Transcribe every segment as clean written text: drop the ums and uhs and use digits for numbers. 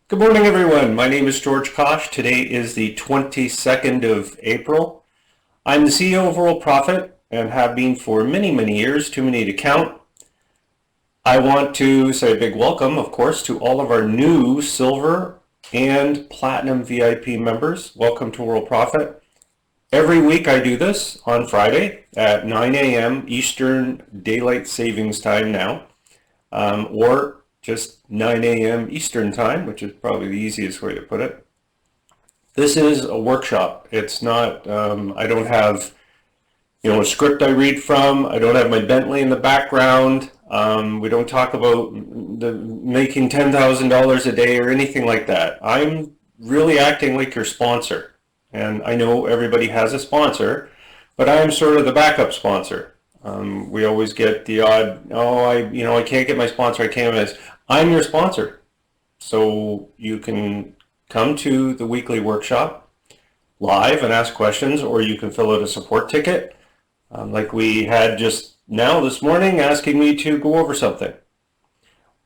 Good morning, everyone. My name is George Kosch. Today is the 22nd of April. I'm the CEO of Worldprofit and have been for many, many years, too many to count. I want to say a big welcome, of course, to all of our new Silver and Platinum VIP members. Welcome to Worldprofit. Every week I do this on Friday at 9 a.m. Eastern Daylight Savings Time now, or just 9 a.m. Eastern Time, which is probably the easiest way to put it. This is a workshop. It's not, I don't have, a script I read from. I don't have my Bentley in the background. We don't talk about making $10,000 a day or anything like that. I'm really acting like your sponsor. And I know everybody has a sponsor, but I am sort of the backup sponsor. We always get the odd, I can't get my sponsor, I can't get this. I'm your sponsor. So you can come to the weekly workshop live and ask questions, or you can fill out a support ticket, like we had just now this morning asking me to go over something.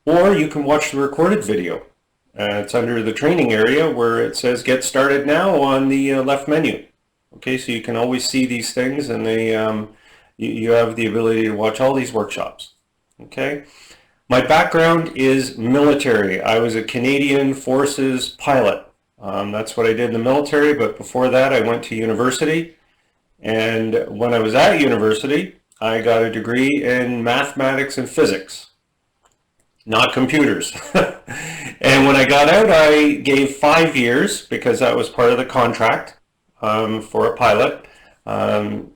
Or you can watch the recorded video. It's under the training area where it says get started now on the left menu. Okay, so you can always see these things, and you have the ability to watch all these workshops. Okay. My background is military. I was a Canadian Forces pilot. That's what I did in the military, but before that I went to university. And when I was at university, I got a degree in mathematics and physics, not computers. And when I got out, I gave 5 years, because that was part of the contract for a pilot. And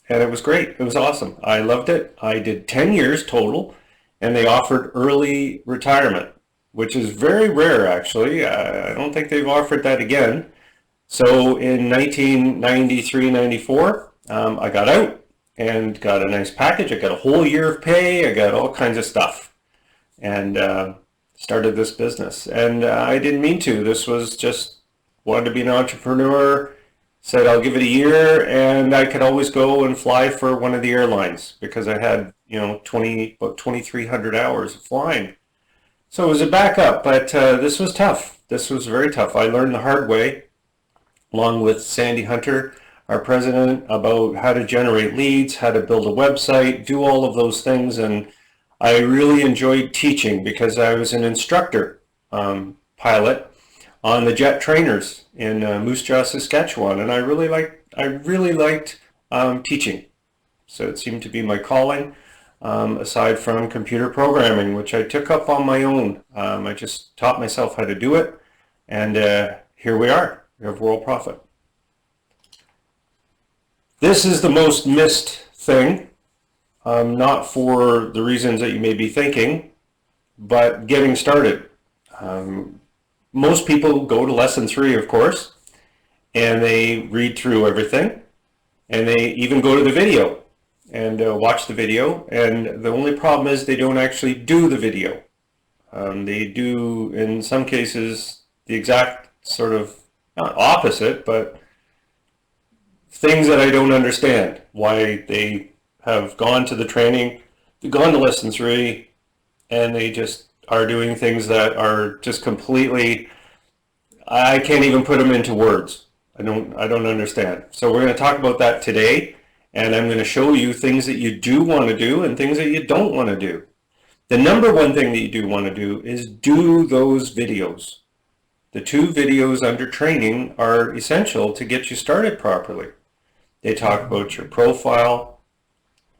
it was great. It was awesome. I loved it. I did 10 years total. And they offered early retirement, which is very rare, actually. I don't think they've offered that again. So in 1993-94, I got out and got a nice package. I got a whole year of pay. I got all kinds of stuff, and started this business. And I didn't mean to. This was just wanted to be an entrepreneur. Said I'll give it a year, and I could always go and fly for one of the airlines, because I had about 2,300 hours of flying. So it was a backup, but this was tough. This was very tough. I learned the hard way, along with Sandi Hunter, our president, about how to generate leads, how to build a website, do all of those things. And I really enjoyed teaching, because I was an instructor pilot on the jet trainers in Moose Jaw, Saskatchewan, and I really liked teaching. So it seemed to be my calling, aside from computer programming, which I took up on my own. I just taught myself how to do it, and here we are. We have Worldprofit. This is the most missed thing, not for the reasons that you may be thinking, but getting started. Most people go to lesson 3, of course, and they read through everything, and they even go to the video and watch the video, and the only problem is they don't actually do the video. They do, in some cases, the exact sort of, not opposite, but things that I don't understand, why they have gone to the training, they've gone to lesson 3, and they just are doing things that are just completely, I can't even put them into words. I don't understand. So we're going to talk about that today, and I'm going to show you things that you do want to do and things that you don't want to do. The number one thing that you do want to do is do those videos. The 2 videos under training are essential to get you started properly. They talk about your profile,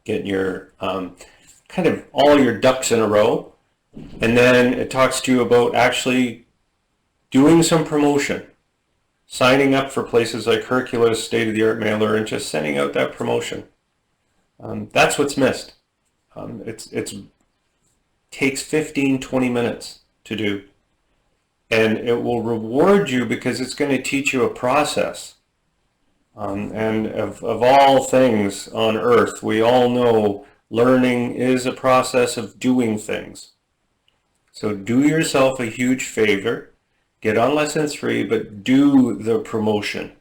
getting your kind of all your ducks in a row. And then it talks to you about actually doing some promotion, signing up for places like Hercules, state-of-the-art mailer, and just sending out that promotion. That's what's missed. It takes 15-20 minutes to do, and it will reward you because it's going to teach you a process. And of all things on earth, we all know learning is a process of doing things. So do yourself a huge favor, get on lesson 3, but do the promotion.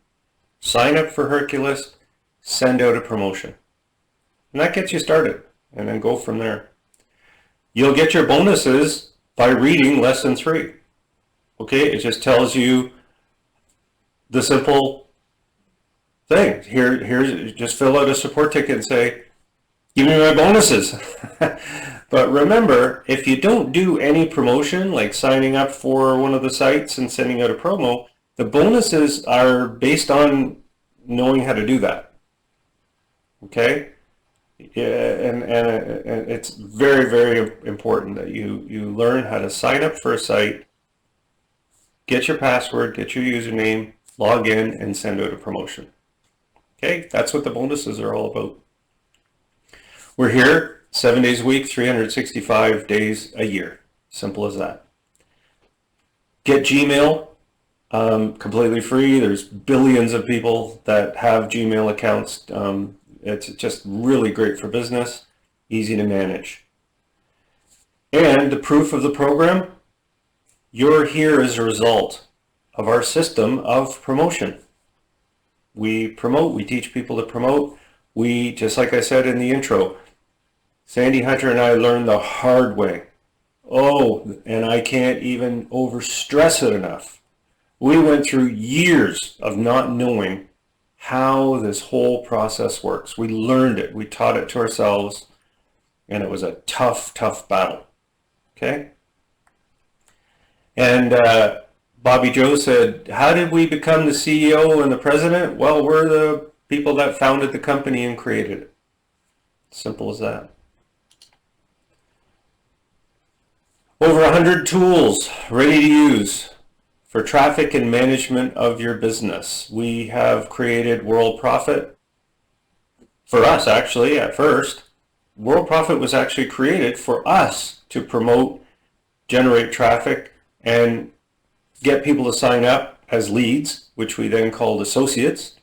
Sign up for Hercules, send out a promotion. And that gets you started, and then go from there. You'll get your bonuses by reading lesson 3. Okay, it just tells you the simple thing. Here's just fill out a support ticket and say, give me my bonuses. But remember, if you don't do any promotion, like signing up for one of the sites and sending out a promo, the bonuses are based on knowing how to do that. Okay? Yeah, and it's very, very important that you learn how to sign up for a site, get your password, get your username, log in, and send out a promotion. Okay? That's what the bonuses are all about. We're here 7 days a week, 365 days a year. Simple as that. Get Gmail, completely free. There's billions of people that have Gmail accounts. It's just really great for business, easy to manage. And the proof of the program, you're here as a result of our system of promotion. We promote, we teach people to promote. We, just like I said in the intro, Sandi Hunter and I learned the hard way. Oh, and I can't even overstress it enough. We went through years of not knowing how this whole process works. We learned it, we taught it to ourselves, and it was a tough, tough battle. Okay? And Bobby Joe said, how did we become the CEO and the president? Well, we're the people that founded the company and created it. Simple as that. Over 100 tools ready to use for traffic and management of your business. We have created Worldprofit. For us, actually, at first, Worldprofit was actually created for us to promote, generate traffic, and get people to sign up as leads, which we then called associates.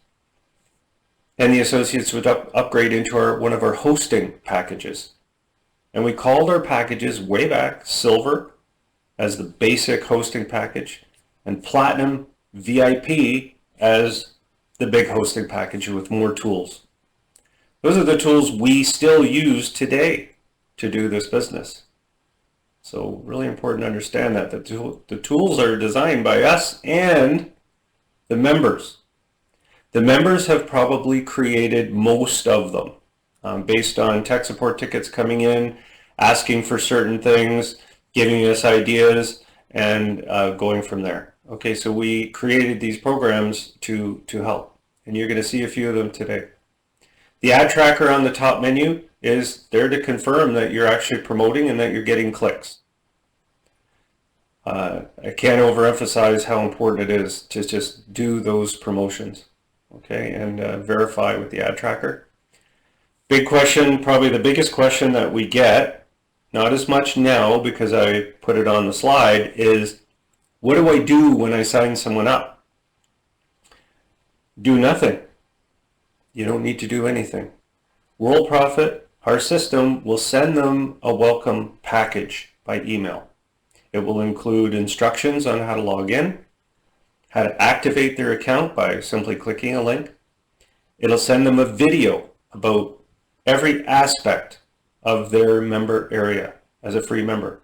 And the associates would upgrade into one of our hosting packages. And we called our packages way back Silver as the basic hosting package, and Platinum VIP as the big hosting package with more tools. Those are the tools we still use today to do this business. So really important to understand that the tools are designed by us and the members. The members have probably created most of them based on tech support tickets coming in, asking for certain things, giving us ideas, and going from there. Okay, so we created these programs to help, and you're going to see a few of them today. The ad tracker on the top menu is there to confirm that you're actually promoting and that you're getting clicks. I can't overemphasize how important it is to just do those promotions, okay, and verify with the ad tracker. Big question, probably the biggest question that we get, not as much now because I put it on the slide, is what do I do when I sign someone up? Do nothing. You don't need to do anything. Worldprofit, our system, will send them a welcome package by email. It will include instructions on how to log in, how to activate their account by simply clicking a link. It'll send them a video about every aspect of their member area as a free member.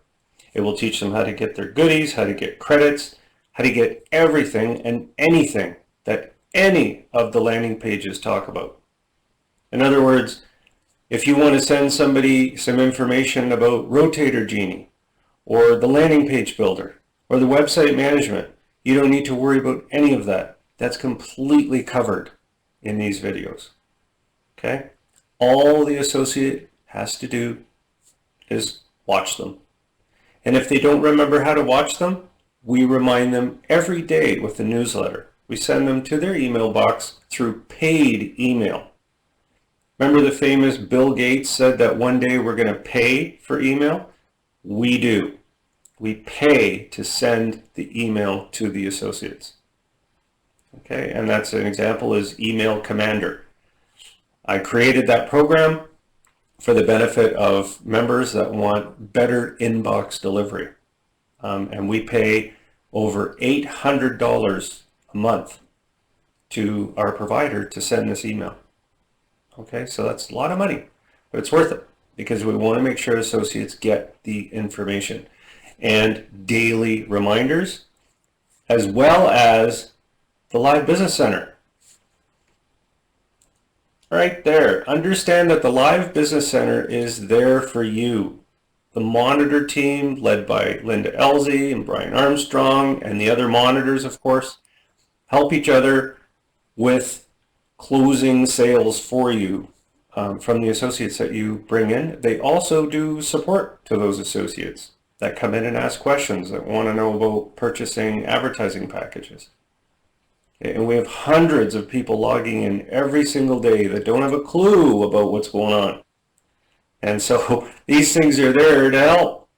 It will teach them how to get their goodies, how to get credits, how to get everything and anything that any of the landing pages talk about. In other words, if you want to send somebody some information about Rotator Genie or the landing page builder or the website management, you don't need to worry about any of that. That's completely covered in these videos. Okay? All the associate has to do is watch them. And if they don't remember how to watch them, we remind them every day with the newsletter. We send them to their email box through paid email. Remember the famous Bill Gates said that one day we're going to pay for email? We do. We pay to send the email to the associates. Okay, and that's an example is Email Commander. I created that program for the benefit of members that want better inbox delivery. And we pay over $800 a month to our provider to send this email. Okay, so that's a lot of money, but it's worth it because we want to make sure associates get the information. And daily reminders as well as the Live Business Center. Right there. Understand that the Live Business Center is there for you. The monitor team, led by Linda Elzey and Brian Armstrong, and the other monitors, of course, help each other with closing sales for you from the associates that you bring in. They also do support to those associates that come in and ask questions, that want to know about purchasing advertising packages. And we have hundreds of people logging in every single day that don't have a clue about what's going on. And so these things are there to help.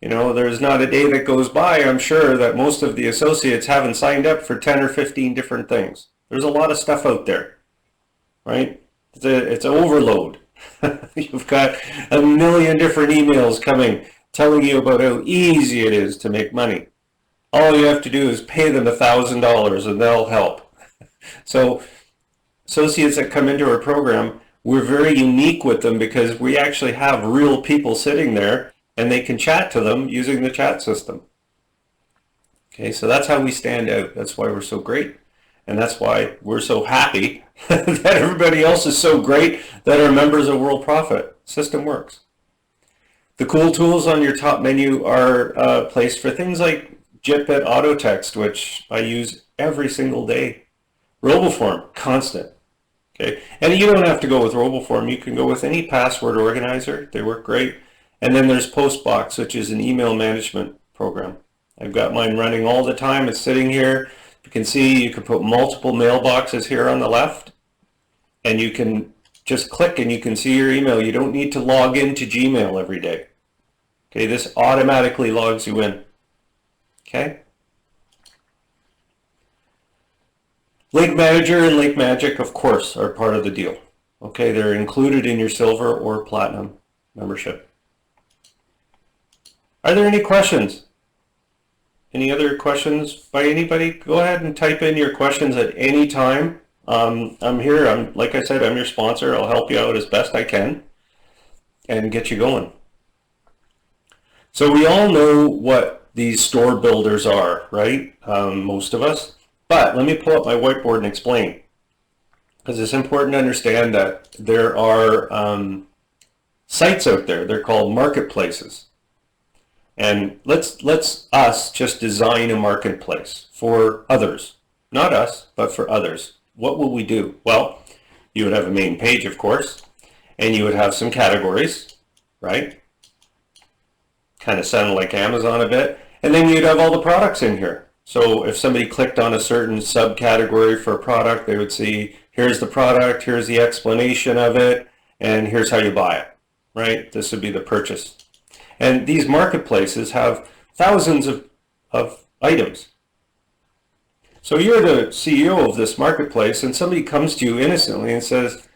You know, there's not a day that goes by, I'm sure, that most of the associates haven't signed up for 10 or 15 different things. There's a lot of stuff out there, right? It's overload. You've got a million different emails coming telling you about how easy it is to make money. All you have to do is pay them $1,000 and they'll help. So associates that come into our program, we're very unique with them because we actually have real people sitting there and they can chat to them using the chat system. Okay, so that's how we stand out. That's why we're so great. And that's why we're so happy that everybody else is so great that are members of Worldprofit. System works. The cool tools on your top menu are placed for things like JITBit auto text, which I use every single day. RoboForm, constant. Okay, and you don't have to go with RoboForm. You can go with any password organizer. They work great. And then there's Postbox, which is an email management program. I've got mine running all the time. It's sitting here. You can see you can put multiple mailboxes here on the left, and you can just click and you can see your email. You don't need to log into Gmail every day. Okay, this automatically logs you in. Okay. Link Manager and Link Magic, of course, are part of the deal. Okay, they're included in your Silver or Platinum membership. Are there any questions? Any other questions by anybody? Go ahead and type in your questions at any time. I'm here. Like I said, I'm your sponsor. I'll help you out as best I can and get you going. So we all know what these store builders are, right? Most of us. But let me pull up my whiteboard and explain, because it's important to understand that there are sites out there. They're called marketplaces. And let's us just design a marketplace for others. Not us, but for others. What will we do? Well, you would have a main page, of course, and you would have some categories, right? Kind of sounded like Amazon a bit. And then you'd have all the products in here. So if somebody clicked on a certain subcategory for a product, they would see, here's the product, here's the explanation of it, and here's how you buy it, right? This would be the purchase. And these marketplaces have thousands of items. So you're the CEO of this marketplace, and somebody comes to you innocently and says,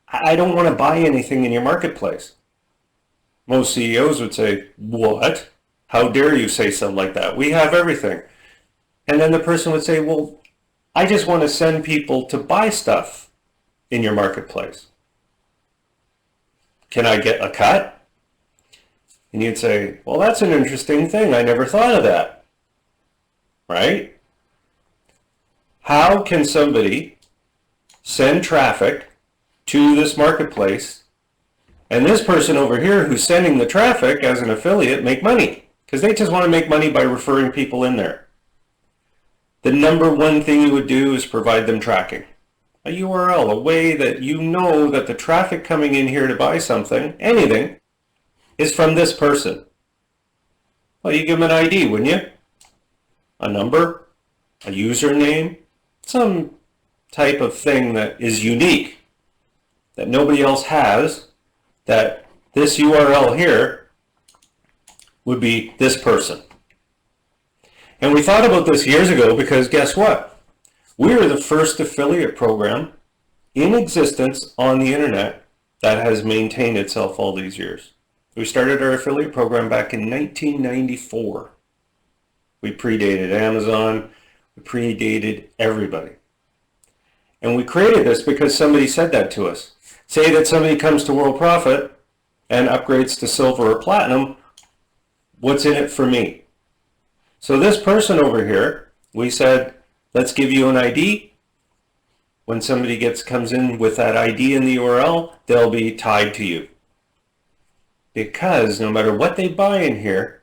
I don't want to buy anything in your marketplace. Most CEOs would say, what? How dare you say something like that? We have everything. And then the person would say, well, I just want to send people to buy stuff in your marketplace. Can I get a cut? And you'd say, well, that's an interesting thing. I never thought of that. Right? How can somebody send traffic to this marketplace and this person over here who's sending the traffic as an affiliate make money? Because they just want to make money by referring people in there. The number one thing you would do is provide them tracking. A URL, a way that you know that the traffic coming in here to buy something, anything, is from this person. Well, you give them an ID, wouldn't you? A number, a username, some type of thing that is unique, that nobody else has, that this URL here would be this person. And we thought about this years ago because guess what? We are the first affiliate program in existence on the internet that has maintained itself all these years. We started our affiliate program back in 1994. We predated Amazon, we predated everybody. And we created this because somebody said that to us. Say that somebody comes to Worldprofit and upgrades to Silver or Platinum, what's in it for me? So this person over here, we said, let's give you an ID. When somebody comes in with that ID in the URL, they'll be tied to you. Because no matter what they buy in here,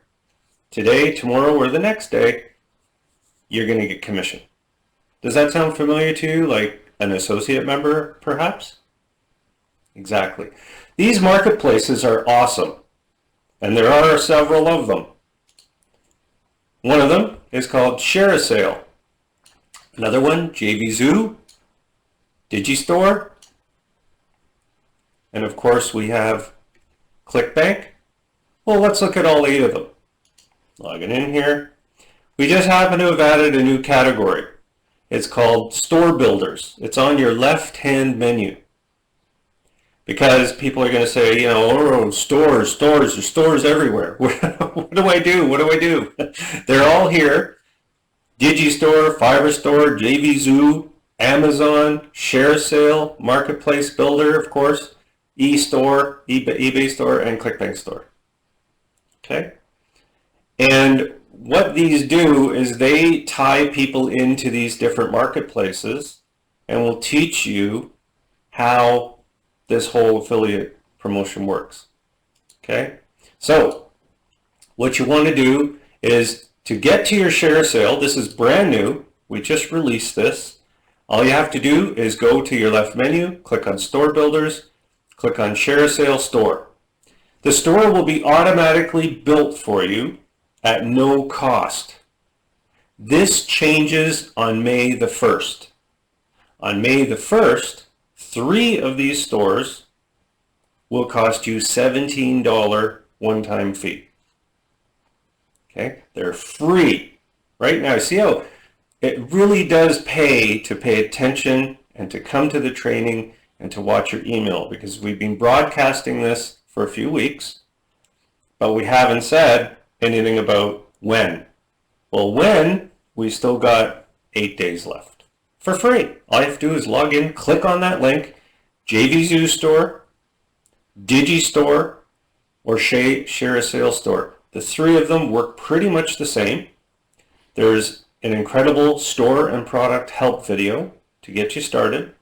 today, tomorrow, or the next day, you're going to get commission. Does that sound familiar to you, like an associate member, perhaps? Exactly. These marketplaces are awesome, and there are several of them. One of them is called ShareaSale. Another one, JVZoo, DigiStore, and of course we have ClickBank. Well, let's look at all 8 of them. Logging in here. We just happen to have added a new category. It's called Store Builders. It's on your left-hand menu. Because people are going to say, you know, oh, stores, there's stores everywhere. What do I do? What do I do? They're all here. DigiStore, FiberStore, JVZoo, Amazon, ShareaSale, Marketplace Builder, of course, eStore, eBay Store, and ClickBank Store. Okay? And what these do is they tie people into these different marketplaces and will teach you how this whole affiliate promotion works. Okay? So, what you want to do is to get to your ShareaSale, this is brand new, we just released this. All you have to do is go to your left menu, click on Store Builders, click on ShareaSale Store. The store will be automatically built for you at no cost. This changes on May the 1st. On May the 1st, 3 of these stores will cost you $17 one-time fee. Okay, they're free. Right now, see how it really does pay to pay attention and to come to the training and to watch your email, because we've been broadcasting this for a few weeks, but we haven't said anything about when. Well, when, we still got 8 days left for free. All you have to do is log in, click on that link, JVZoo Store, DigiStore, or ShareaSale Store. The 3 of them work pretty much the same. There's an incredible store and product help video to get you started.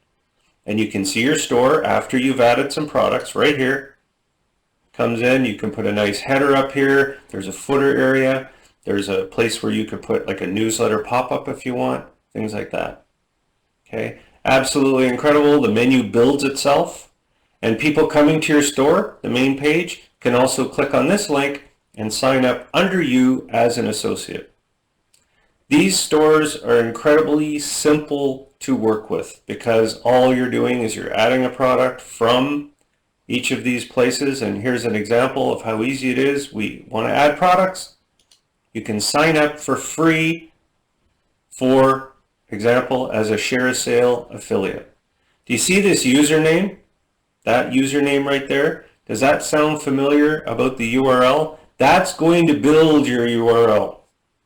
And you can see your store after you've added some products right here. Comes in, you can put a nice header up here. There's a footer area. There's a place where you could put like a newsletter pop-up if you want, things like that. Okay, absolutely incredible. The menu builds itself. And people coming to your store, the main page, can also click on this link and sign up under you as an associate. These stores are incredibly simple to work with because all you're doing is you're adding a product from each of these places. And here's an example of how easy it is. We want to add products. You can sign up for free, for example, as a ShareaSale affiliate. Do you see this username? That username right there? Does that sound familiar about the URL? That's going to build your URL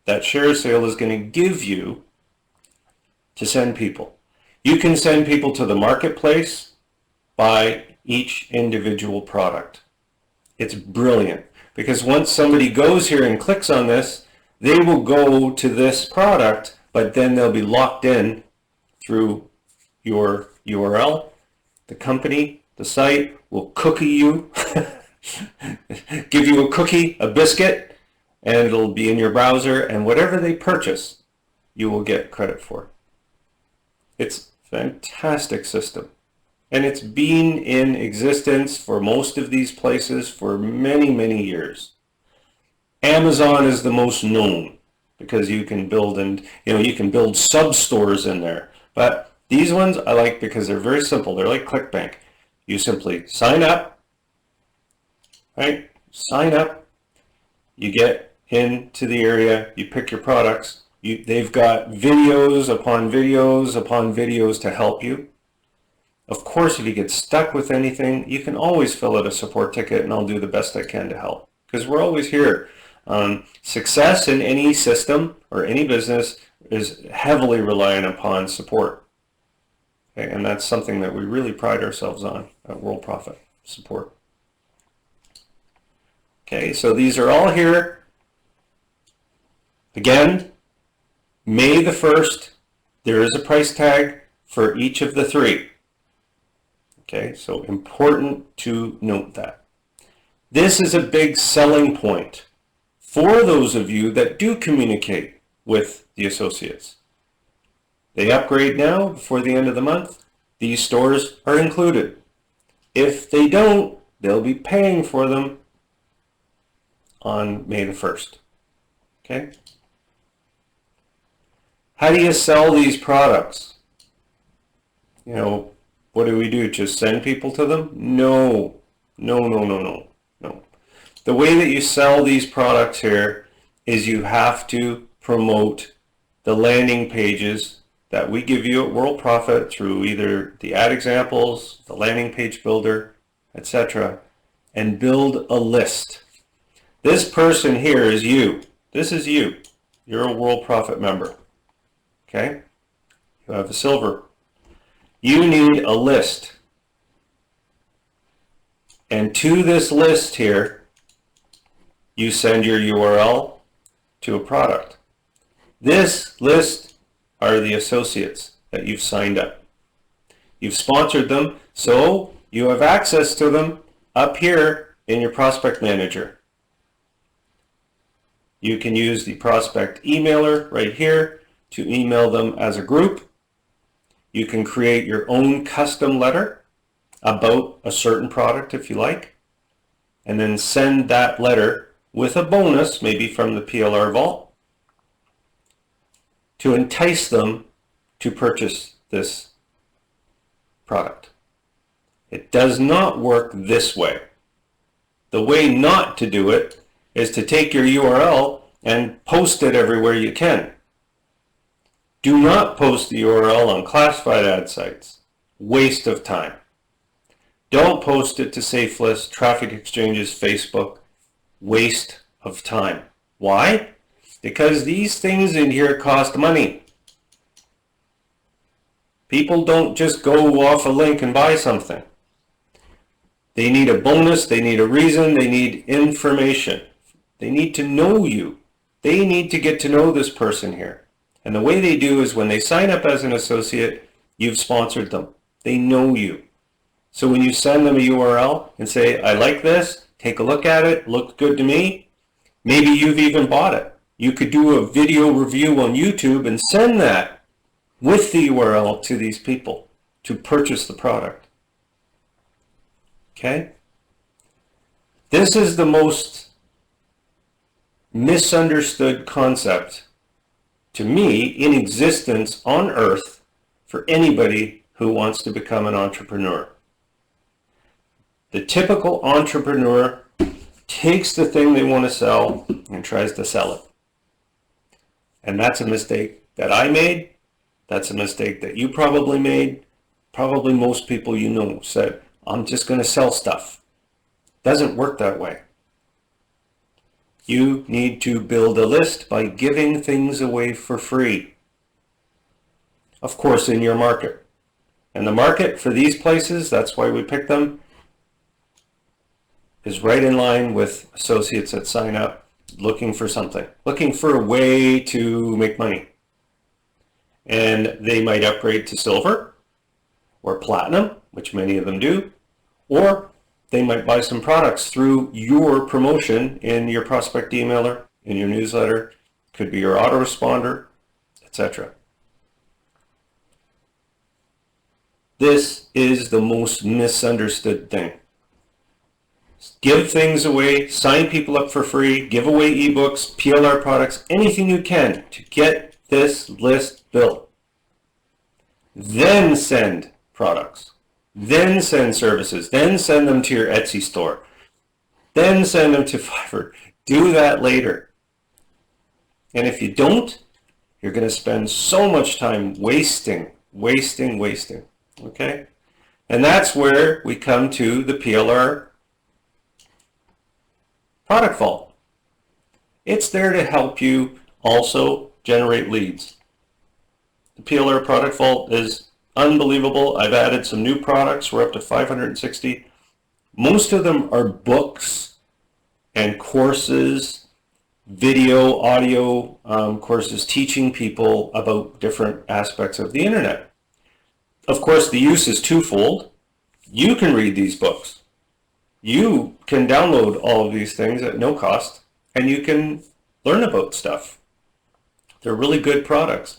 that ShareaSale is going to give you to send people. You can send people to the marketplace by each individual product. It's brilliant because once somebody goes here and clicks on this, they will go to this product, but then they'll be locked in through your URL. The company, the site will cookie you, give you a cookie, a biscuit, and it'll be in your browser, and whatever they purchase, you will get credit for. It's a fantastic system. And it's been in existence for most of these places for many, many years. Amazon is the most known because you can build you can build sub-stores in there. But these ones I like because they're very simple. They're like ClickBank. You simply sign up, right? Sign up. You get into the area, you pick your products. They've got videos upon videos upon videos to help you. Of course, if you get stuck with anything, you can always fill out a support ticket and I'll do the best I can to help. Because we're always here. Success in any system or any business is heavily reliant upon support. Okay? And that's something that we really pride ourselves on at Worldprofit, support. Okay, so these are all here. Again, May the 1st, there is a price tag for each of the three. Okay, so important to note that. This is a big selling point for those of you that do communicate with the associates. They upgrade now before the end of the month. These stores are included. If they don't, they'll be paying for them on May the 1st. Okay? How do you sell these products? You know, what do we do? Just send people to them? No. No. The way that you sell these products here is you have to promote the landing pages that we give you at Worldprofit through either the ad examples, the landing page builder, etc., and build a list. This person here is you. This is you. You're a Worldprofit member. Okay? You have a silver. You need a list. And to this list here, you send your URL to a product. This list are the associates that you've signed up. You've sponsored them, so you have access to them up here in your prospect manager. You can use the prospect emailer right here to email them as a group. You can create your own custom letter about a certain product if you like, and then send that letter with a bonus, maybe from the PLR vault, to entice them to purchase this product. It does not work this way. The way not to do it is to take your URL and post it everywhere you can. Do not post the URL on classified ad sites. Waste of time. Don't post it to SafeList, Traffic Exchanges, Facebook. Waste of time. Why? Because these things in here cost money. People don't just go off a link and buy something. They need a bonus, they need a reason, they need information. They need to know you. They need to get to know this person here. And the way they do is when they sign up as an associate, you've sponsored them. They know you. So when you send them a URL and say, I like this, take a look at it, looks good to me, maybe you've even bought it. You could do a video review on YouTube and send that with the URL to these people to purchase the product. Okay? This is the most misunderstood concept to me in existence on earth for anybody who wants to become an entrepreneur. The typical entrepreneur takes the thing they want to sell and tries to sell it. And that's a mistake that I made. That's a mistake that you probably made. Probably most people you know said, I'm just going to sell stuff. Doesn't work that way. You need to build a list by giving things away for free. Of course, in your market. And the market for these places, that's why we pick them, is right in line with associates that sign up looking for something, looking for a way to make money. And they might upgrade to silver or platinum, which many of them do, or they might buy some products through your promotion in your prospect emailer, in your newsletter, could be your autoresponder, etc. This is the most misunderstood thing. Give things away, sign people up for free, give away ebooks, PLR products, anything you can to get this list built. Then send products. Then send services. Then send them to your Etsy store. Then send them to Fiverr. Do that later. And if you don't, you're going to spend so much time wasting. Okay? And that's where we come to the PLR product vault. It's there to help you also generate leads. The PLR product vault is unbelievable. I've added some new products. We're up to 560. Most of them are books and courses video, audio courses teaching people about different aspects of the internet. Of course, the use is twofold. You can read these books. You can download all of these things at no cost, and you can learn about stuff. They're really good products.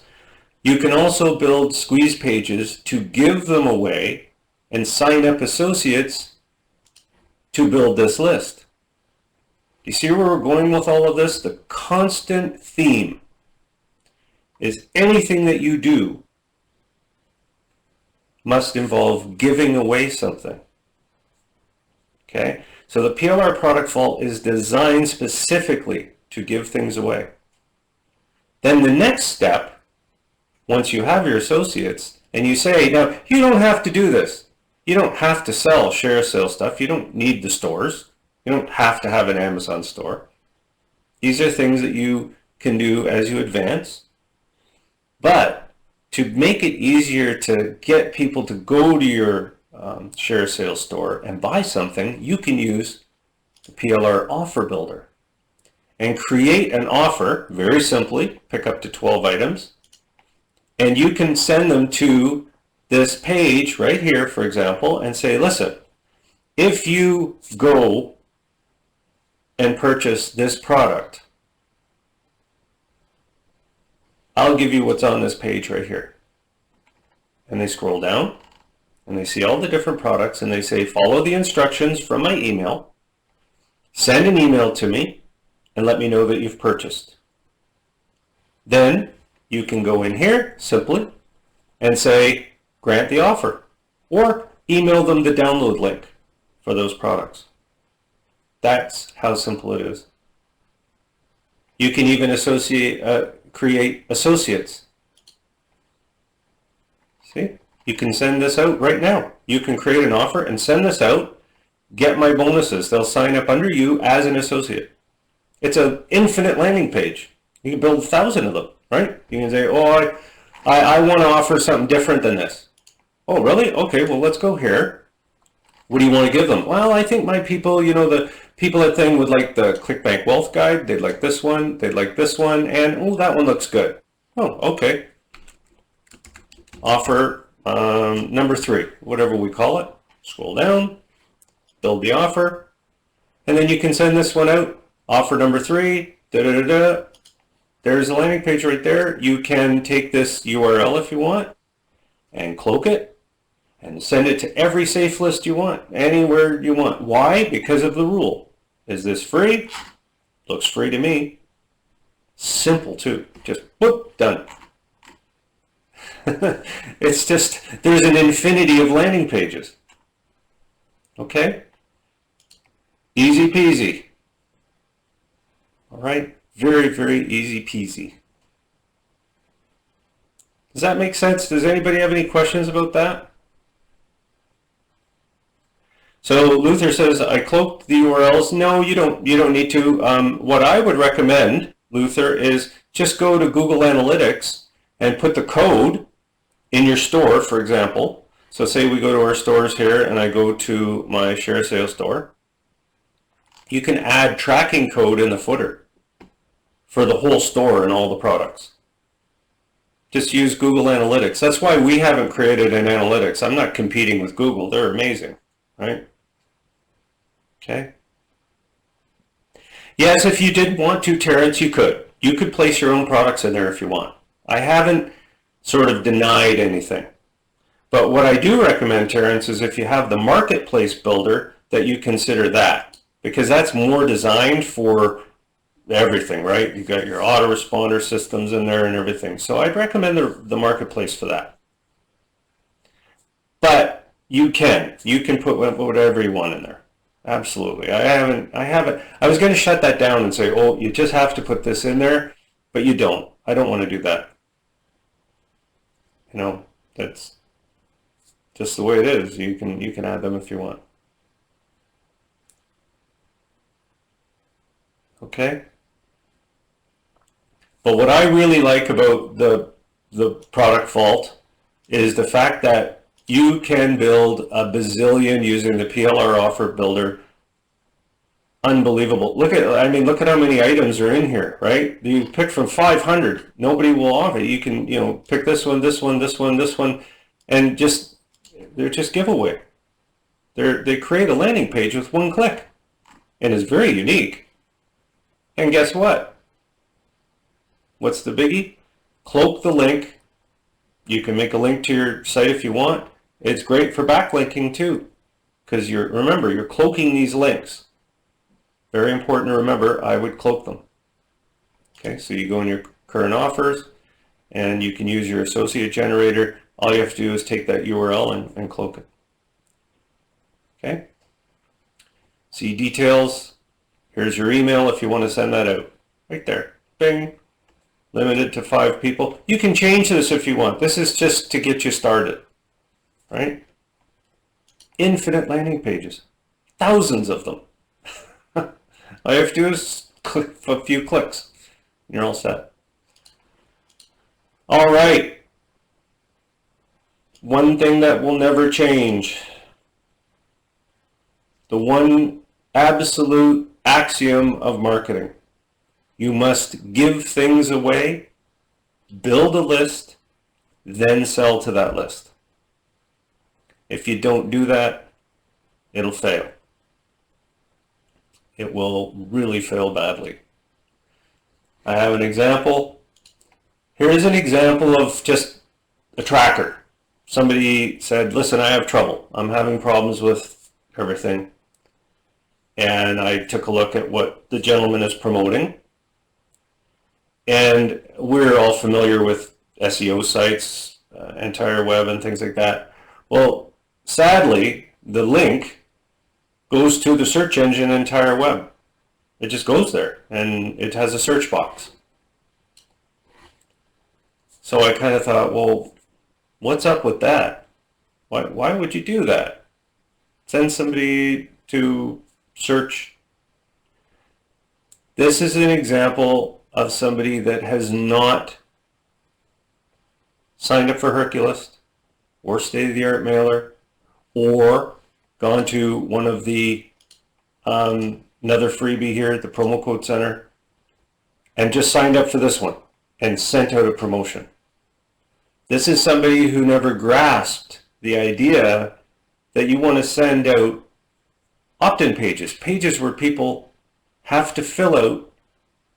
You can also build squeeze pages to give them away and sign up associates to build this list. Do you see where we're going with all of this? The constant theme is anything that you do must involve giving away something. Okay? So the PLR product vault is designed specifically to give things away. Then the next step, once you have your associates, and you say, now, you don't have to do this. You don't have to sell ShareaSale stuff. You don't need the stores. You don't have to have an Amazon store. These are things that you can do as you advance. But to make it easier to get people to go to your ShareaSale store and buy something, you can use the PLR offer builder and create an offer very simply, pick up to 12 items, and you can send them to this page right here, for example, and say, listen, if you go and purchase this product, I'll give you what's on this page right here. And they scroll down and they see all the different products and they say, follow the instructions from my email, send an email to me, and let me know that you've purchased. Then you can go in here simply and say, grant the offer, or email them the download link for those products. That's how simple it is. You can even create associates. See, you can send this out right now. You can create an offer and send this out, get my bonuses. They'll sign up under you as an associate. It's an infinite landing page. You can build 1,000 of them, right? You can say, oh, I want to offer something different than this. Oh, really? Okay, well, let's go here. What do you want to give them? Well, I think my people, the people that thing would like the ClickBank Wealth Guide. They'd like this one. They'd like this one. And, oh, that one looks good. Oh, okay. Offer number 3, whatever we call it. Scroll down, build the offer, and then you can send this one out. Offer number 3, da-da-da-da. There's a landing page right there. You can take this URL if you want and cloak it and send it to every safe list you want, anywhere you want. Why? Because of the rule. Is this free? Looks free to me. Simple too. Just whoop, done. It's just, there's an infinity of landing pages. Okay? Easy peasy. All right? Very, very easy peasy. Does that make sense? Does anybody have any questions about that? So Luther says, I cloaked the URLs. No, you don't need to. What I would recommend, Luther, is just go to Google Analytics and put the code in your store, for example. So say we go to our stores here and I go to my ShareaSale store. You can add tracking code in the footer for the whole store and all the products. Just use Google Analytics. That's why we haven't created an analytics. I'm not competing with Google. They're amazing, right? Okay. Yes, if you did want to, Terrence, you could. You could place your own products in there if you want. I haven't sort of denied anything. But what I do recommend, Terrence, is if you have the marketplace builder, that you consider that, because that's more designed for everything, right? You've got your autoresponder systems in there and everything. So I'd recommend the marketplace for that. But you can put whatever you want in there. Absolutely. I was going to shut that down and say, oh, you just have to put this in there, but you don't. I don't want to do that. That's just the way it is. You can add them if you want. Okay? But what I really like about the product vault is the fact that you can build a bazillion using the PLR offer builder unbelievable. Look at how many items are in here, right? You pick from 500. Nobody will offer. You can, pick this one, this one, this one, this one, and they're just giveaway. They create a landing page with one click, and it's very unique. And guess what? What's the biggie? Cloak the link. You can make a link to your site if you want. It's great for backlinking too, because remember, you're cloaking these links. Very important to remember, I would cloak them. Okay, so you go in your current offers, and you can use your associate generator. All you have to do is take that URL and cloak it. Okay? See details. Here's your email if you want to send that out. Right there. Bing. Limited to 5 people. You can change this if you want. This is just to get you started. Right? Infinite landing pages. Thousands of them. All you have to do is click a few clicks. You're all set. All right. One thing that will never change. The one absolute axiom of marketing. You must give things away, build a list, then sell to that list. If you don't do that, it'll fail. It will really fail badly. I have an example. Here's an example of just a tracker. Somebody said, listen, I have trouble. I'm having problems with everything. And I took a look at what the gentleman is promoting. And we're all familiar with SEO sites, entire web and things like that. Well, sadly, the link goes to the search engine entire web. It just goes there, and it has a search box. So I kind of thought, well, what's up with that? Why would you do that? Send somebody to search. This is an example of somebody that has not signed up for Herculist or state-of-the-art mailer or gone to one of the another freebie here at the promo code center and just signed up for this one and sent out a promotion. This is somebody who never grasped the idea that you want to send out opt-in pages where people have to fill out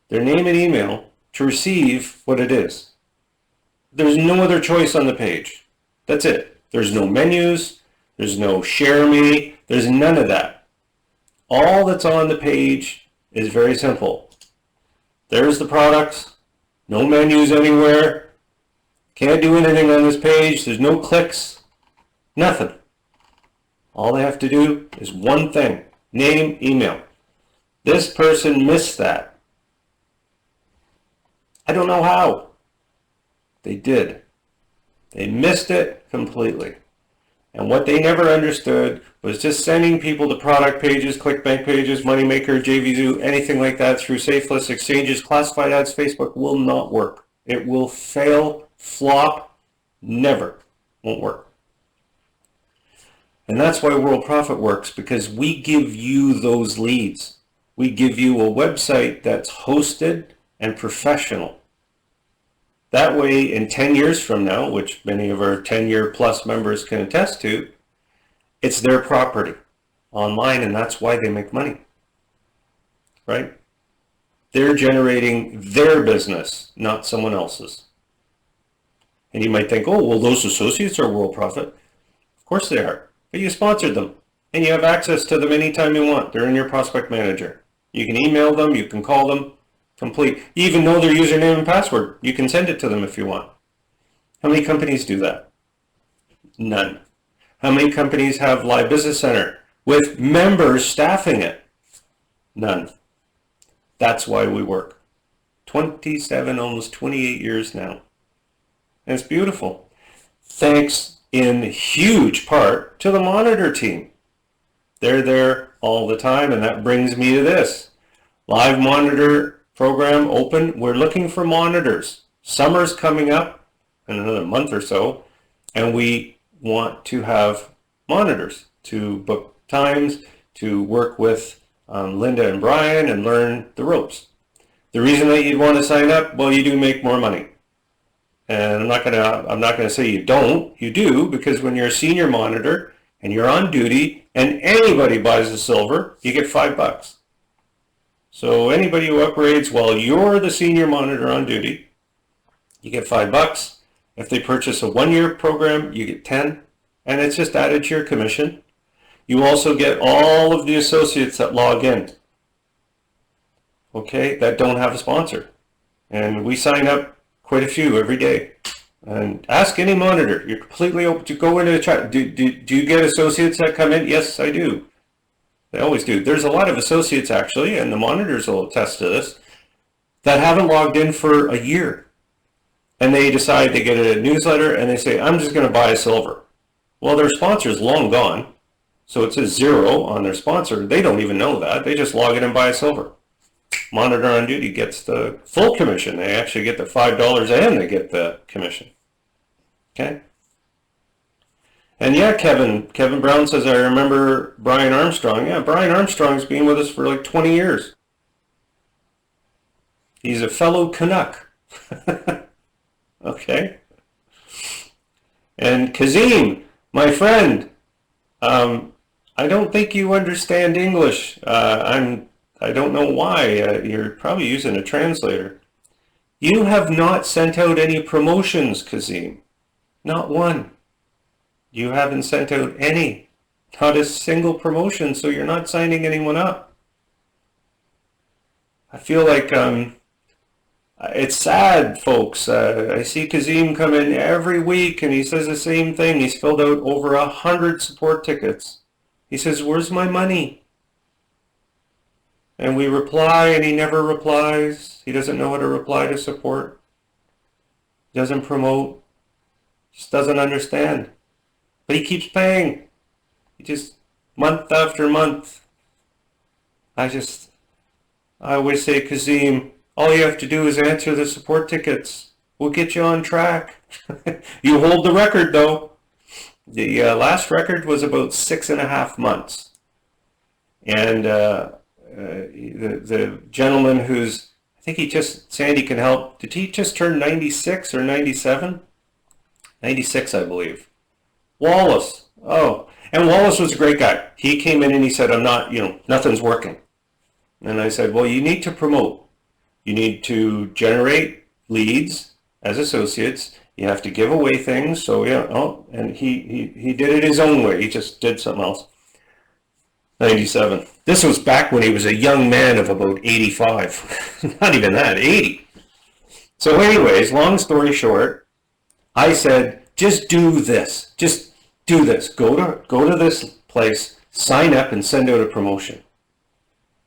their name and email to receive what it is. There's no other choice on the page. That's it. There's no menus. There's no share me. There's none of that. All that's on the page is very simple. There's the products. No menus anywhere. Can't do anything on this page. There's no clicks. Nothing. All they have to do is one thing. Name, email. This person missed that. I don't know how. They did. They missed it completely. And what they never understood was just sending people to product pages, ClickBank pages, Moneymaker, JVZoo, anything like that through safe list exchanges, classified ads, Facebook will not work. It will fail, flop, never. Won't work. And that's why Worldprofit works, because we give you those leads. We give you a website that's hosted and professional. That way, in 10 years from now, which many of our 10-year plus members can attest to, it's their property online, and that's why they make money, right? They're generating their business, not someone else's. And you might think, oh, well, those associates are Worldprofit. Of course they are, but you sponsored them, and you have access to them anytime you want. They're in your prospect manager. You can email them, you can call them, complete. You even know their username and password. You can send it to them if you want. How many companies do that? None. How many companies have Live Business Center with members staffing it? None. That's why we work. 27, almost 28 years now. And it's beautiful. Thanks in huge part to the monitor team. They're there all the time, and that brings me to this. Live monitor program open. We're looking for monitors. Summer's coming up in another month or so, and we want to have monitors to book times, to work with Linda and Brian and learn the ropes. The reason that you'd want to sign up, well, you do make more money. And I'm not gonna say you don't. You do, because when you're a senior monitor and you're on duty and anybody buys a silver, you get $5. So anybody who upgrades while you're the senior monitor on duty, you get $5. If they purchase a 1-year program, you get 10, and it's just added to your commission. You also get all of the associates that log in, okay, that don't have a sponsor. And we sign up quite a few every day. And ask any monitor. You're completely open to go into the chat. Do you get associates that come in? Yes, I do. They always do. There's a lot of associates, actually, and the monitors will attest to this, that haven't logged in for a year. And they decide they get a newsletter and they say, I'm just going to buy a silver. Well, their sponsor's long gone. So it says 0 on their sponsor. They don't even know that. They just log in and buy a silver. Monitor on duty gets the full commission. They actually get the $5 and they get the commission. Okay? And yeah, Kevin Brown says, I remember Brian Armstrong. Yeah, Brian Armstrong's been with us for like 20 years. He's a fellow Canuck. Okay? And Kazim, my friend, I don't think you understand English. I don't know why. You're probably using a translator. You have not sent out any promotions, Kazim. Not one. You haven't sent out any. Not a single promotion, so you're not signing anyone up. I feel like it's sad, folks. I see Kazim come in every week and he says the same thing. He's filled out over 100 support tickets. He says, where's my money? And we reply and he never replies. He doesn't know how to reply to support. He doesn't promote. Just doesn't understand. But he keeps paying. He just, month after month. I always say, Kazim, all you have to do is answer the support tickets. We'll get you on track. You hold the record, though. The last record was about 6.5 months. And the gentleman who's, I think Sandi can help. Did he just turn 96 or 97? 96, I believe. Wallace. Oh, and Wallace was a great guy. He came in and he said, I'm not, nothing's working. And I said, well, you need to promote. You need to generate leads as associates. You have to give away things. So yeah, and he did it his own way. He just did something else. 97. This was back when he was a young man of about 85. Not even that, 80. So anyways, long story short, I said, just do this. Just do this. Go to this place, sign up and send out a promotion.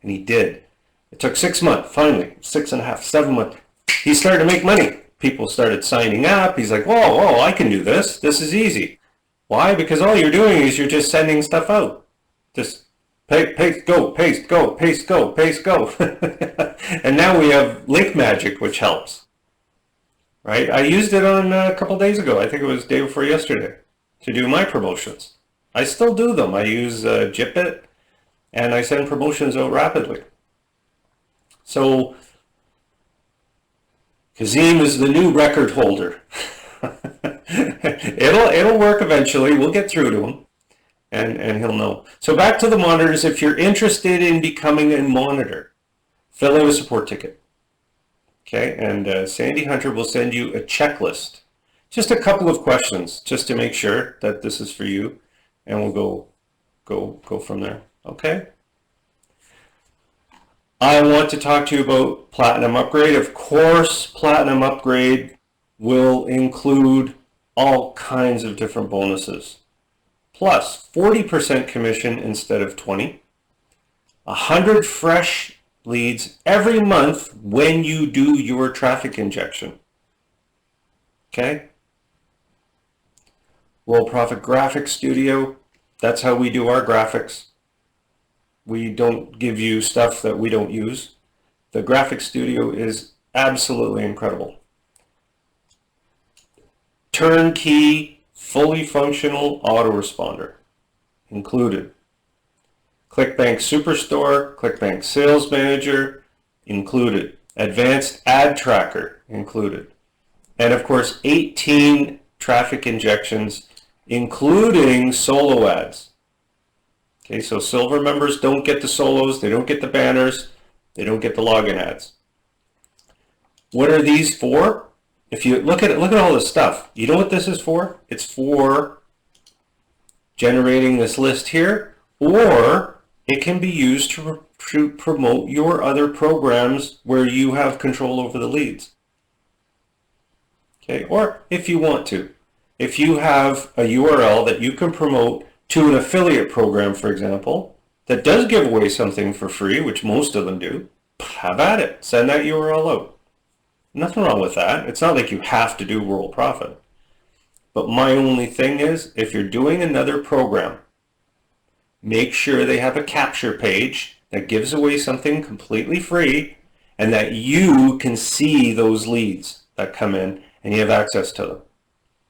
And he did. It took 6 months, finally, 6.5, 7 months. He started to make money. People started signing up. He's like, whoa, I can do this. This is easy. Why? Because all you're doing is you're just sending stuff out. Just paste, go, paste, go, paste, go, paste, go. And now we have link magic, which helps. Right? I used it on a couple days ago. I think it was day before yesterday to do my promotions. I still do them. I use Jipit and I send promotions out rapidly. So Kazim is the new record holder. It'll work eventually. We'll get through to him and he'll know. So back to the monitors. If you're interested in becoming a monitor, fill out a support ticket. Okay, and Sandi Hunter will send you a checklist. Just a couple of questions just to make sure that this is for you, and we'll go from there. Okay? I want to talk to you about Platinum Upgrade. Of course, Platinum Upgrade will include all kinds of different bonuses. Plus 40% commission instead of 20. 100 fresh leads every month when you do your traffic injection. Okay? Worldprofit Graphics Studio. That's how we do our graphics. We don't give you stuff that we don't use. The Graphics Studio is absolutely incredible. Turnkey, fully functional autoresponder included. ClickBank Superstore, ClickBank Sales Manager included. Advanced Ad Tracker included. And of course, 18 traffic injections, including solo ads. Okay, so silver members don't get the solos, they don't get the banners, they don't get the login ads. What are these for? If you look at it, look at all this stuff. You know what this is for? It's for generating this list here, or it can be used to promote your other programs where you have control over the leads. Okay, or if you want to. If you have a URL that you can promote to an affiliate program, for example, that does give away something for free, which most of them do, have at it. Send that URL out. Nothing wrong with that. It's not like you have to do Worldprofit. But my only thing is, if you're doing another program, make sure they have a capture page that gives away something completely free and that you can see those leads that come in and you have access to them.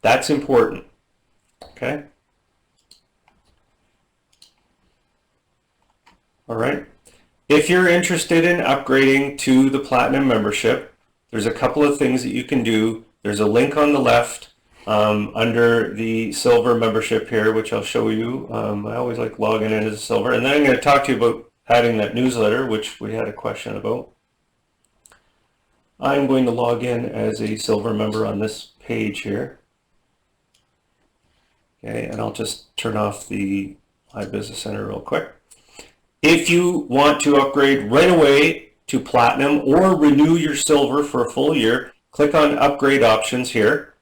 That's important. Okay? All right. If you're interested in upgrading to the Platinum membership, there's a couple of things that you can do. There's a link on the left under the Silver membership here, which I'll show you. I always like logging in as a Silver. And then I'm going to talk to you about adding that newsletter, which we had a question about. I'm going to log in as a Silver member on this page here. Okay, and I'll just turn off the My Business Center real quick. If you want to upgrade right away to Platinum or renew your Silver for a full year, click on Upgrade Options here,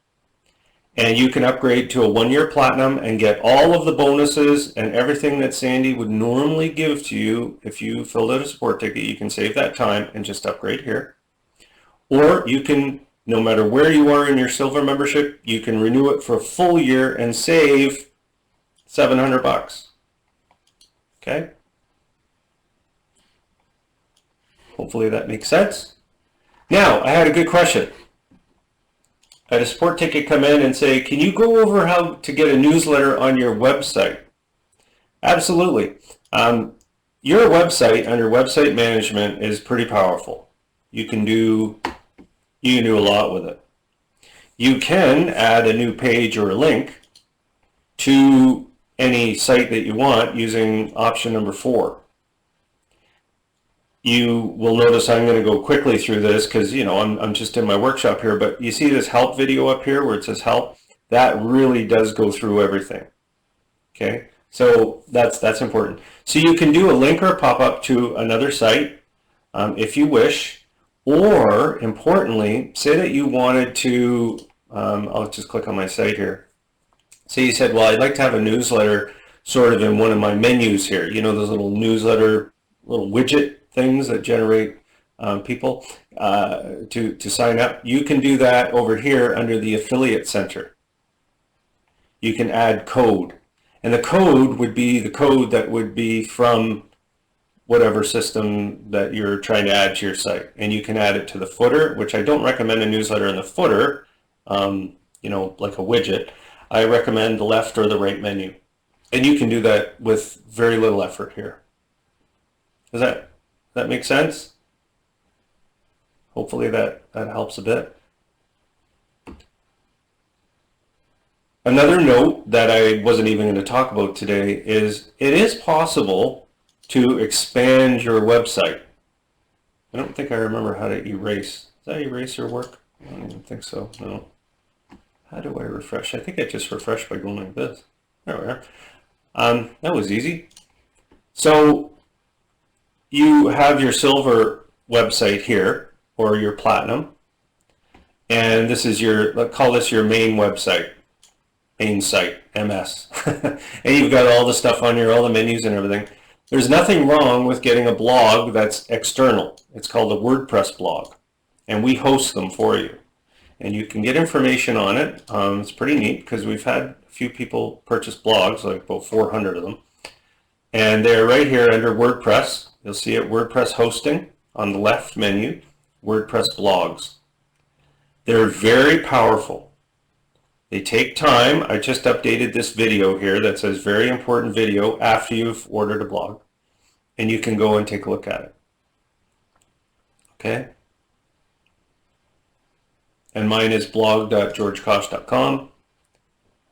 and you can upgrade to a 1-year Platinum and get all of the bonuses and everything that Sandi would normally give to you. If you filled out a support ticket, you can save that time and just upgrade here. Or you can, no matter where you are in your Silver membership, you can renew it for a full year and save $700. Okay? Hopefully that makes sense. Now, I had a good question. I had a support ticket come in and say, can you go over how to get a newsletter on your website? Absolutely. Your website under website management is pretty powerful. You can do a lot with it. You can add a new page or a link to any site that you want using option number 4. You will notice I'm going to go quickly through this because, you know, I'm just in my workshop here, but you see this help video up here where it says help? That really does go through everything. Okay, so that's important. So you can do a link or a pop-up to another site if you wish, or importantly, say that you wanted to, I'll just click on my site here. Say you said, well, I'd like to have a newsletter sort of in one of my menus here. You know, those little newsletter, little widget things that generate people to sign up. You can do that over here under the Affiliate Center. You can add code. And the code would be the code that would be from whatever system that you're trying to add to your site. And you can add it to the footer, which I don't recommend a newsletter in the footer, you know, like a widget. I recommend the left or the right menu. And you can do that with very little effort here. Does that make sense? Hopefully that helps a bit. Another note that I wasn't even going to talk about today is it is possible to expand your website. I don't think I remember how to erase. Does that eraser work? I don't even think so. No. How do I refresh? I think I just refreshed by going like this. There we are. That was easy. So you have your Silver website here, or your Platinum, and this is your, let's call this your main website, main site, MS. And you've got all the stuff on here, all the menus and everything. There's nothing wrong with getting a blog that's external. It's called a WordPress blog, and we host them for you. And you can get information on it. It's pretty neat because we've had a few people purchase blogs, like about 400 of them. And they're right here under WordPress. You'll see it, WordPress hosting on the left menu, WordPress blogs. They're very powerful. They take time. I just updated this video here that says very important video after you've ordered a blog. and you can go and take a look at it. Okay? And mine is blog.georgekosch.com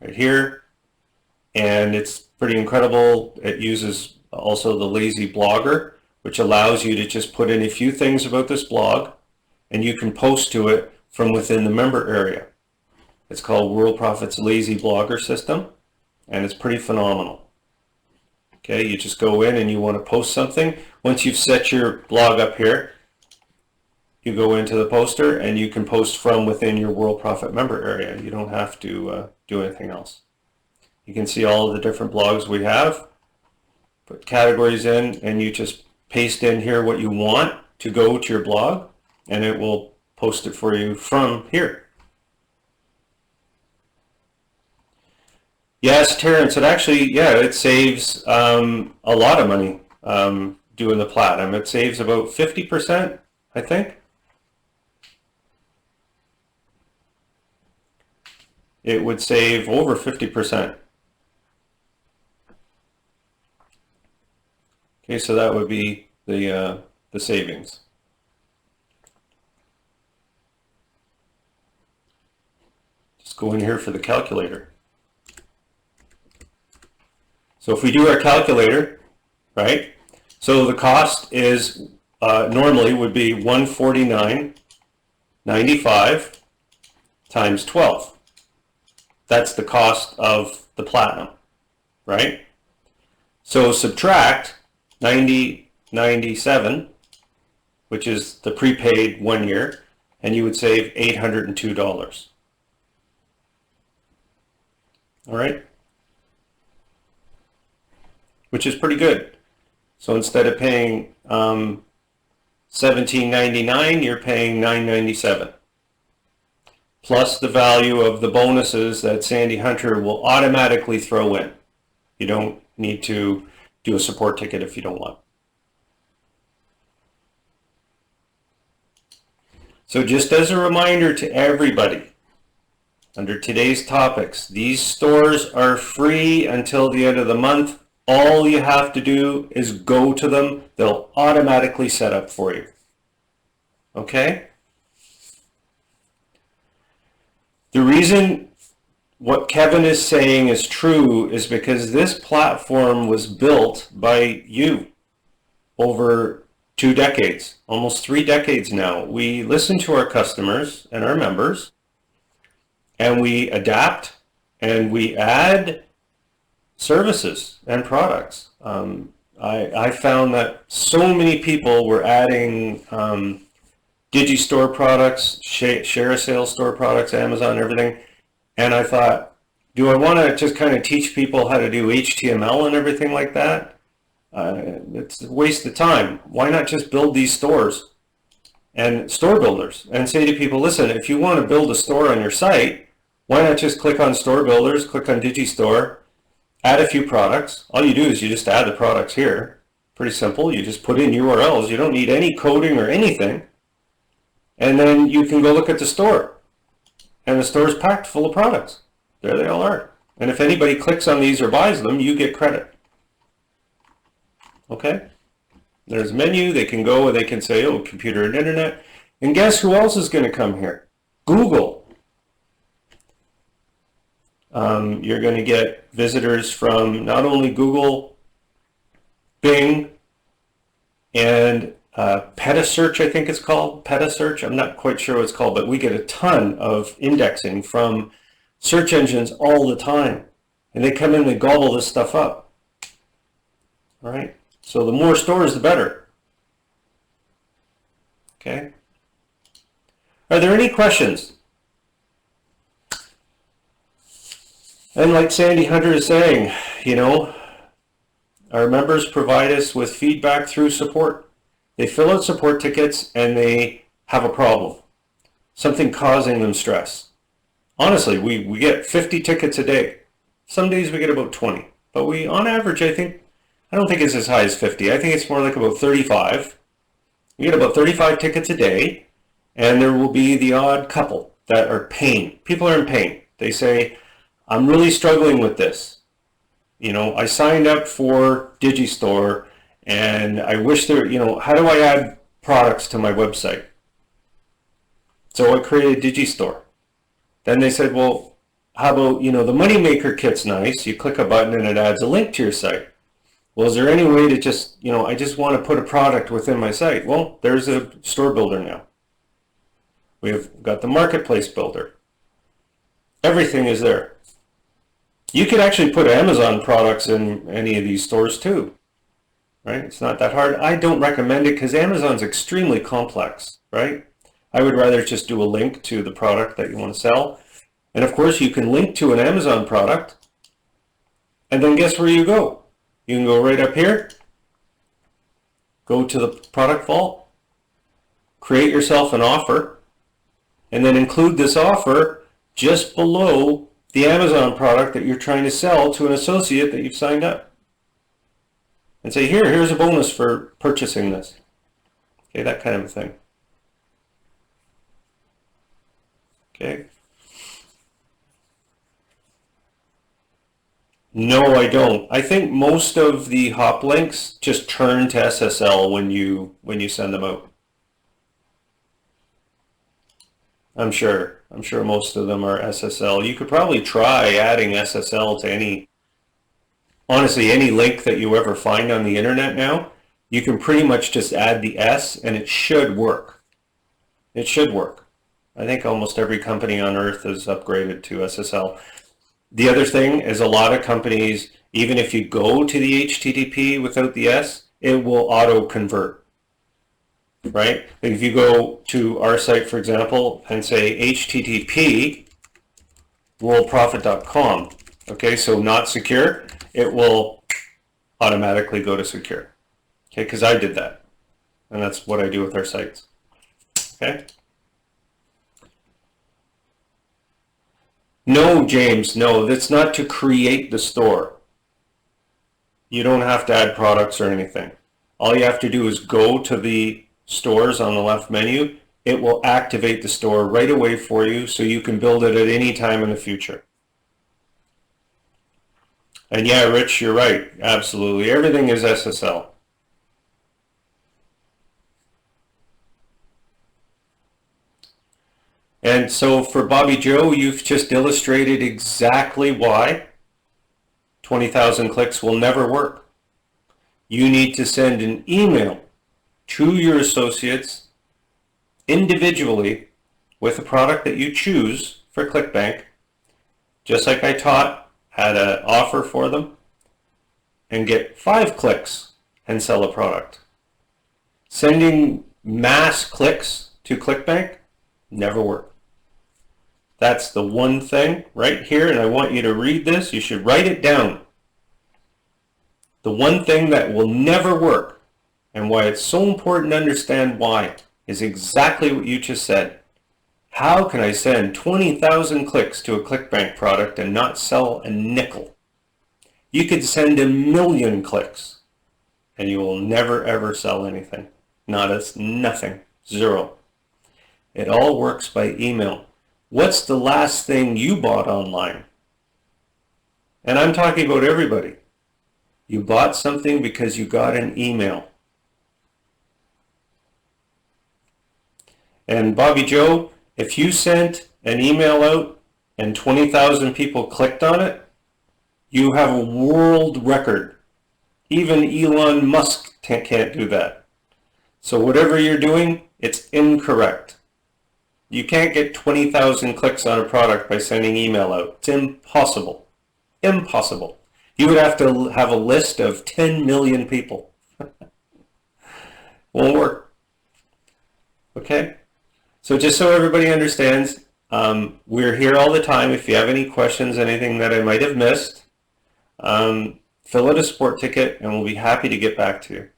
right here. And it's pretty incredible. It uses also the lazy blogger, which allows you to just put in a few things about this blog, and you can post to it from within the member area. It's called Worldprofit's lazy blogger system, and it's pretty phenomenal. Okay, you just go in and you want to post something. Once you've set your blog up here, you go into the poster and you can post from within your Worldprofit member area. You don't have to do anything else. You can see all of the different blogs we have. Put categories in, and you just paste in here what you want to go to your blog, and it will post it for you from here. Yes, Terrence, it actually, yeah, it saves a lot of money doing the Platinum. It saves about 50%, I think. It would save over 50%. Okay, so that would be the savings. Just go in here for the calculator. So if we do our calculator, right? So the cost is normally would be $149.95 times 12. That's the cost of the Platinum, right? So subtract 90.97, which is the prepaid 1 year, and you would save $802. All right, which is pretty good. So instead of paying $17.99, you're paying $9.97, plus the value of the bonuses that Sandi Hunter will automatically throw in. You don't need to do a support ticket if you don't want. So just as a reminder to everybody, under today's topics, these stores are free until the end of the month. All you have to do is go to them. They'll automatically set up for you. Okay? The reason what Kevin is saying is true is because this platform was built by you over 2 decades, almost 3 decades now. We listen to our customers and our members, and we adapt and we add services and products. I found that so many people were adding DigiStore products, ShareaSale Store products, Amazon, everything. And I thought, do I want to just kind of teach people how to do HTML and everything like that? It's a waste of time. Why not just build these stores and store builders and say to people, listen, if you want to build a store on your site, why not just click on store builders, click on DigiStore, add a few products. All you do is you just add the products here. Pretty simple. You just put in URLs. You don't need any coding or anything. And then you can go look at the store. And the store is packed full of products. There they all are. And if anybody clicks on these or buys them, you get credit. Okay? There's a menu. They can go and they can say, oh, computer and internet. And guess who else is going to come here? Google. You're going to get visitors from not only Google, Bing, and PetaSearch, I think it's called. PetaSearch, I'm not quite sure what it's called, but we get a ton of indexing from search engines all the time. And they come in and they gobble this stuff up. All right? So the more stores, the better. Okay? Are there any questions? And like Sandi Hunter is saying, you know, our members provide us with feedback through support. They fill out support tickets and they have a problem, something causing them stress. Honestly, we get 50 tickets a day. Some days we get about 20, but we, on average, I don't think it's as high as 50. I think it's more like about 35. We get about 35 tickets a day, and there will be the odd couple that are pain. People are in pain. They say, I'm really struggling with this. You know, I signed up for DigiStore and I wish there, how do I add products to my website? So I created DigiStore. Then they said, well, how about, the Moneymaker kit's nice. You click a button and it adds a link to your site. Well, is there any way to just, I just want to put a product within my site? Well, there's a store builder now. We've got the marketplace builder. Everything is there. You could actually put Amazon products in any of these stores too, right? It's not that hard. I don't recommend it because Amazon's extremely complex, right? I would rather just do a link to the product that you want to sell. And of course, you can link to an Amazon product, and then guess where you go? You can go right up here, go to the product vault, create yourself an offer, and then include this offer just below the Amazon product that you're trying to sell to an associate that you've signed up. And say, here's a bonus for purchasing this. Okay, that kind of a thing. Okay. No, I don't. I think most of the hop links just turn to SSL when you send them out. I'm sure most of them are SSL. You could probably try adding SSL to honestly, any link that you ever find on the internet now. You can pretty much just add the S and it should work. It should work. I think almost every company on earth is upgraded to SSL. The other thing is a lot of companies, even if you go to the HTTP without the S, it will auto convert, right? Like if you go to our site, for example, and say HTTP worldprofit.com, okay, so not secure, it will automatically go to secure, okay, because I did that, and that's what I do with our sites, okay? No, James, no, that's not to create the store. You don't have to add products or anything. All you have to do is go to the stores on the left menu. It will activate the store right away for you so you can build it at any time in the future. And yeah, Rich, you're right. Absolutely. Everything is SSL. And so for Bobby Joe, you've just illustrated exactly why 20,000 clicks will never work. You need to send an email to your associates individually with a product that you choose for ClickBank, just like I taught, had an offer for them, and get 5 clicks and sell a product. Sending mass clicks to ClickBank never work. That's the one thing right here, and I want you to read this. You should write it down. The one thing that will never work, and why it's so important to understand why, is exactly what you just said. How can I send 20,000 clicks to a ClickBank product and not sell a nickel? You could send 1,000,000 clicks, and you will never ever sell anything. Nothing. Zero. It all works by email. What's the last thing you bought online? And I'm talking about everybody. You bought something because you got an email. And Bobby Joe, if you sent an email out and 20,000 people clicked on it, you have a world record. Even Elon Musk can't do that. So whatever you're doing, it's incorrect. You can't get 20,000 clicks on a product by sending email out. It's impossible. Impossible. You would have to have a list of 10 million people. Won't work. Okay? So just so everybody understands, we're here all the time. If you have any questions, anything that I might have missed, fill out a support ticket and we'll be happy to get back to you.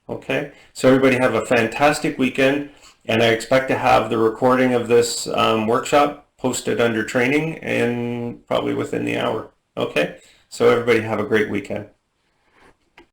Okay? So everybody have a fantastic weekend. And I expect to have the recording of this workshop posted under training and probably within the hour. Okay? So everybody have a great weekend.